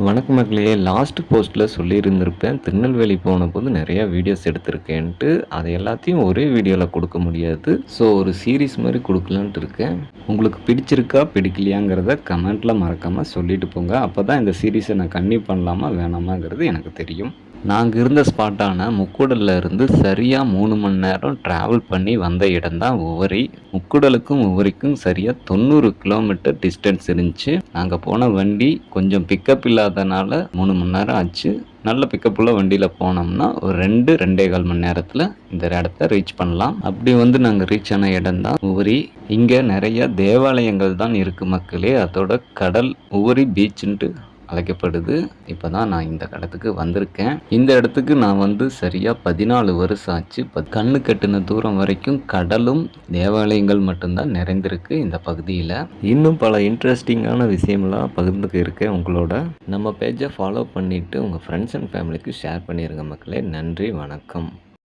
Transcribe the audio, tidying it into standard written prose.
வணக்கம் மக்களே! லாஸ்ட் போஸ்ட்ல சொல்லியிருந்திருப்பேன். திருநெல்வேலி போனபோது நெறையா வீடியோஸ் எடுத்திருக்கேன்ட்டு. அது எல்லாத்தையும் ஒரே வீடியோல குடுக்க முடியாது. ஸோ ஒரு சீரிஸ் மாரி குடுக்கலான்ட்டு இருக்கேன். உங்களுக்கு பிடிச்சிருக்கா? பிடிக்கலையாங்கிறத கமெண்ட்ல மறக்காம சொல்லிட்டு போங்க. அப்பதான் இந்த சீரிஸ நான் கன்டினியூ பண்ணலாமா? வேணாமாங்கிறது எனக்கு தெரியும். நாங்க இருந்த ஸ்பாட்டான முக்கூடல்ல இருந்து சரியா 3 மணி நேரம் டிராவல் பண்ணி வந்த இடம் தான் உவரி. முக்கூடலுக்கும் உவரிக்கும் சரியா 90 கிலோமீட்டர் டிஸ்டன்ஸ் இருந்துச்சு. நாங்க போன வண்டி கொஞ்சம் பிக்கப் இல்லாதனால 3 மணி நேரம் ஆச்சு. நல்ல பிக்கப் உள்ள வண்டியில போனோம்னா ஒரு 2, 2 1/4 மணி நேரத்துல இந்த இடத்த ரீச் பண்ணலாம். அப்படி வந்து நாங்க ரீச் ஆன இடம் தான் உவரி. இங்க நெறைய தேவாலயங்கள் தான் இருக்கு மக்களே. அதோட கடல் உவரி பீச்சுன்ட்டு அழைக்கப்படுது. இப்பதான் நான் இந்த இடத்துக்கு வந்திருக்கேன். இந்த இடத்துக்கு நான் வந்து சரியா 14 வருஷம் ஆச்சு. கண்ணு கெட்டுன தூரம் வரைக்கும் கடலும், தேவாலயங்கள் மட்டும்தான் நிறைந்திருக்கு இந்த பகுதியில. இன்னும் பல இன்ட்ரெஸ்டிங்கான விஷயம்லாம் பகிர்ந்துக்க இருக்கேன் உங்களோட. நம்ம பேஜை ஃபாலோ பண்ணிட்டு உங்க ஃப்ரெண்ட்ஸ் அண்ட் ஃபேமிலிக்கு ஷேர் பண்ணிருங்க மக்களே. நன்றி, வணக்கம்.